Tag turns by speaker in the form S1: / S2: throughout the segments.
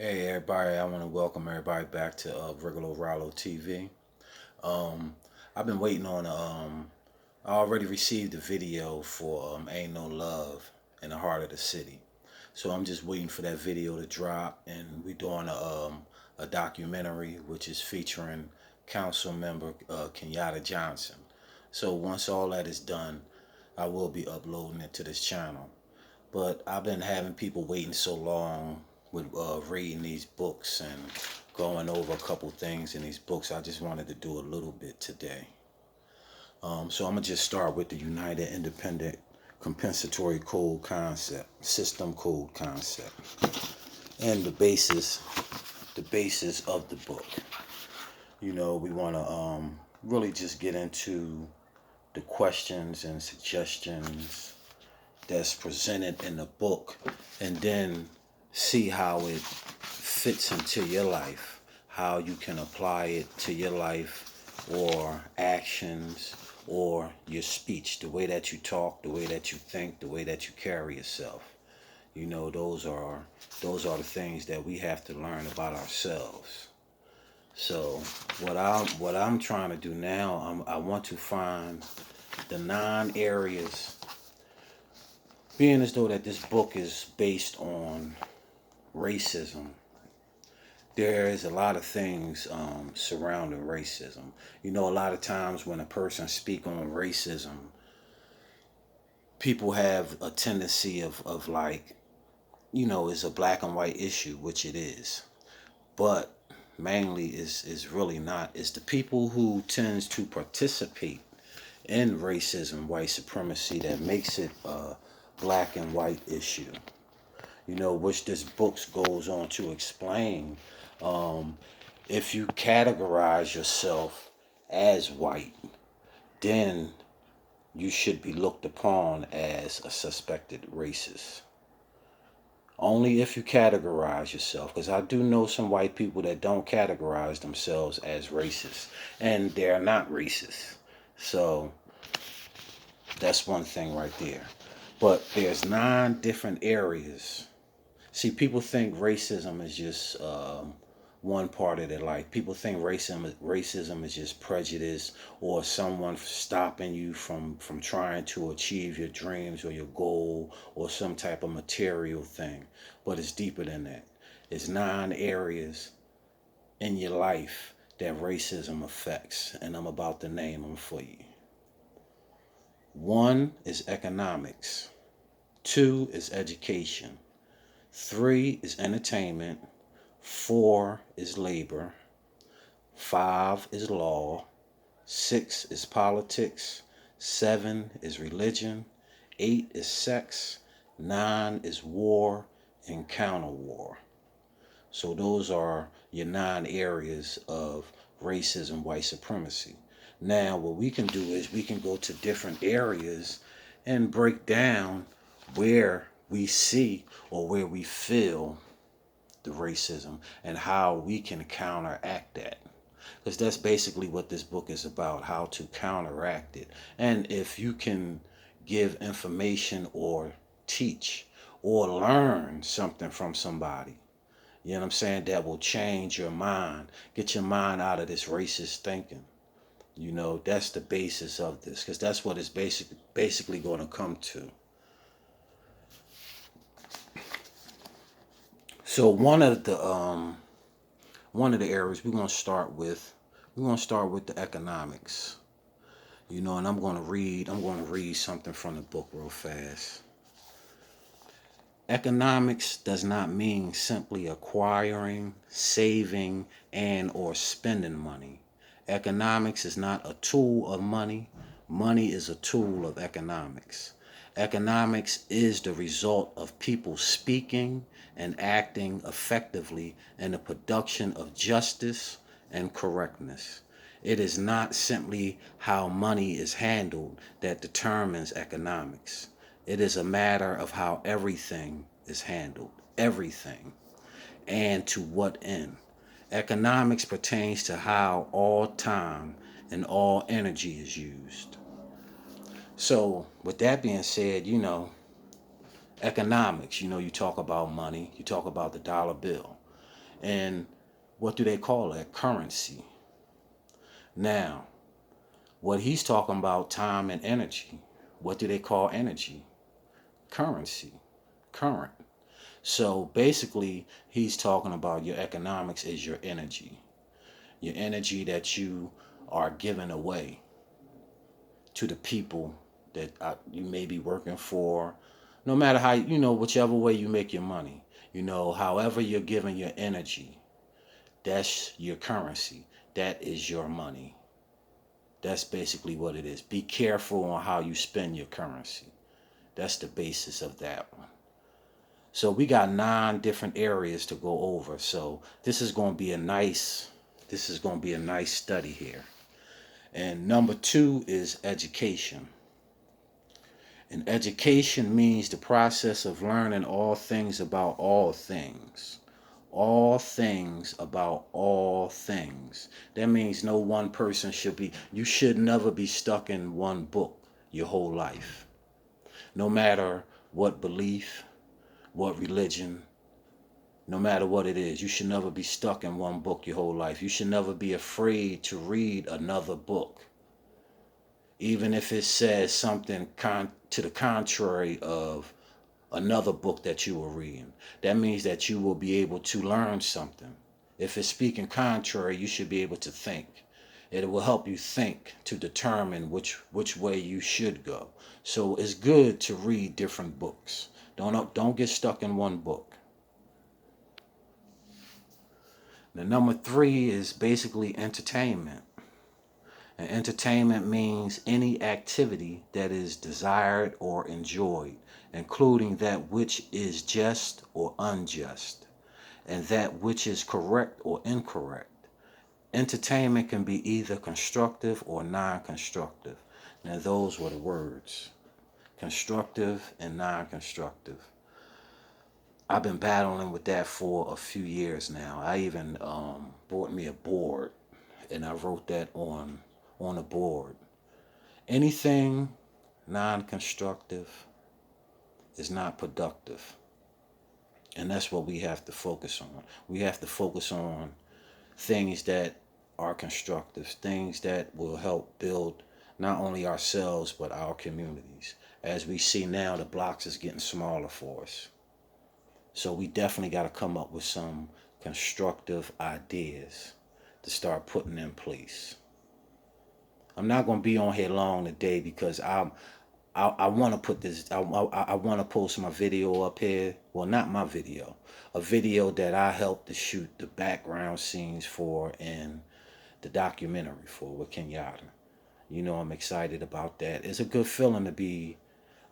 S1: Hey everybody, I want to welcome everybody back to Rigolo Rallo TV. Um, I've been waiting on, I already received the video for Ain't No Love in the Heart of the City. So I'm just waiting for that video to drop, and we're doing a documentary which is featuring council member Kenyatta Johnson. So once all that is done, I will be uploading it to this channel. But I've been having people waiting so long with reading these books and going over a couple things in these books. I just wanted to do a little bit today. So I'm gonna just start with the United Independent Compensatory Code concept, system code concept, and the basis of the book. We want to really just get into the questions and suggestions that's presented in the book, and then see how it fits into your life, how you can apply it to your life or actions or your speech, the way that you talk, the way that you think, the way that you carry yourself. Those are the things that we have to learn about ourselves. So what I'm trying to do now, I want to find the 9 areas, being as though that this book is based on racism. There is a lot of things surrounding racism. A lot of times when a person speak on racism, people have a tendency of like, it's a black and white issue, which it is. But mainly is really not. It's the people who tends to participate in racism, white supremacy, that makes it a black and white issue. Which this book goes on to explain. If you categorize yourself as white, then you should be looked upon as a suspected racist. Only if you categorize yourself, because I do know some white people that don't categorize themselves as racist, and they're not racist. So that's one thing right there. But there's 9 different areas. See, people think racism is just one part of their life. People think racism is just prejudice or someone stopping you from trying to achieve your dreams or your goal or some type of material thing. But it's deeper than that. It's 9 areas in your life that racism affects, and I'm about to name them for you. 1 is economics. 2 is education. 3 is entertainment. 4 is labor. 5 is law. 6 is politics. 7 is religion. 8 is sex. 9 is war and counter war. So those are your 9 areas of racism, white supremacy. Now, what we can do is we can go to different areas and break down where we see or where we feel the racism and how we can counteract that. Because that's basically what this book is about, how to counteract it. And if you can give information or teach or learn something from somebody, you know what I'm saying, that will change your mind, get your mind out of this racist thinking. That's the basis of this, because that's what it's basically going to come to. So one of the areas we're going to start with the economics. And I'm going to read something from the book real fast. Economics does not mean simply acquiring, saving, and or spending money. Economics is not a tool of money. Money is a tool of economics. Economics is the result of people speaking and acting effectively in the production of justice and correctness. It is not simply how money is handled that determines economics. It is a matter of how everything is handled. Everything. And to what end. Economics pertains to how all time and all energy is used. So, with that being said, economics, you talk about money, you talk about the dollar bill. And what do they call that? Currency. Now, what he's talking about, time and energy. What do they call energy? Currency. Current. So basically, he's talking about your economics is your energy. Your energy that you are giving away to the people that you may be working for. No matter how, whichever way you make your money. However you're giving your energy, that's your currency. That is your money. That's basically what it is. Be careful on how you spend your currency. That's the basis of that one. So we got 9 different areas to go over. So this is going to be a nice study here. And number 2 is education. And education means the process of learning all things about all things. All things about all things. That means no one person you should never be stuck in one book your whole life. No matter what belief, what religion, no matter what it is, you should never be stuck in one book your whole life. You should never be afraid to read another book. Even if it says something to the contrary of another book that you were reading. That means that you will be able to learn something. If it's speaking contrary, you should be able to think. It will help you think to determine which way you should go. So it's good to read different books. Don't get stuck in one book. The number 3 is basically entertainment. And entertainment means any activity that is desired or enjoyed, including that which is just or unjust, and that which is correct or incorrect. Entertainment can be either constructive or non-constructive. Now those were the words. Constructive and non-constructive. I've been battling with that for a few years now. I even bought me a board, and I wrote that on a board. Anything non-constructive is not productive. And that's what we have to focus on. We have to focus on things that are constructive, things that will help build not only ourselves but our communities. As we see now, the blocks is getting smaller for us. So we definitely got to come up with some constructive ideas to start putting in place. I'm not going to be on here long today because I want to put this. I want to post my video up here. Well, not my video, a video that I helped to shoot the background scenes for in the documentary for with Kenyatta. I'm excited about that. It's a good feeling to be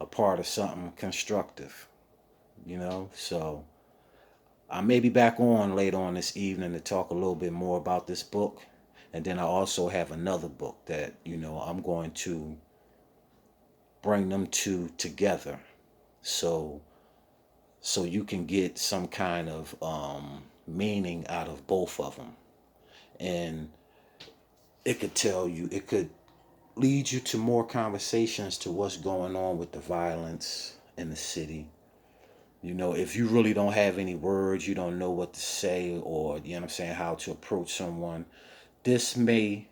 S1: a part of something constructive. So I may be back on later on this evening to talk a little bit more about this book. And then I also have another book that, I'm going to bring them two together. So you can get some kind of meaning out of both of them. And it could lead you to more conversations to what's going on with the violence in the city. If you really don't have any words, you don't know what to say, or how to approach someone, this may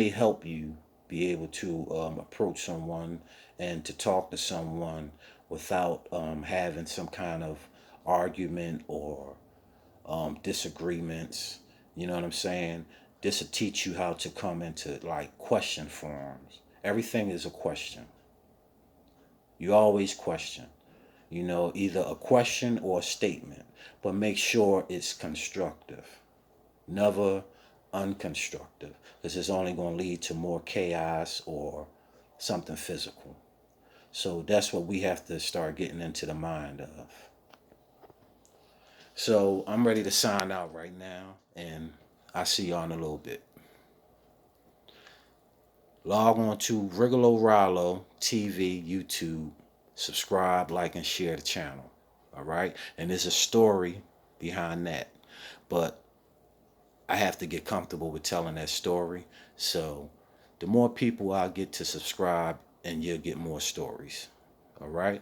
S1: help you be able to approach someone and to talk to someone without having some kind of argument or disagreements. You know what I'm saying? This will teach you how to come into like question forms. Everything is a question. You always question. Either a question or a statement, but make sure it's constructive. Never unconstructive, because it's only going to lead to more chaos or something physical. So that's what we have to start getting into the mind of. So I'm ready to sign out right now, and I'll see y'all in a little bit. Log on to Rigolo Rallo TV, YouTube. Subscribe, like, and share the channel. All right? And there's a story behind that. But I have to get comfortable with telling that story. So the more people I get to subscribe, and you'll get more stories. All right?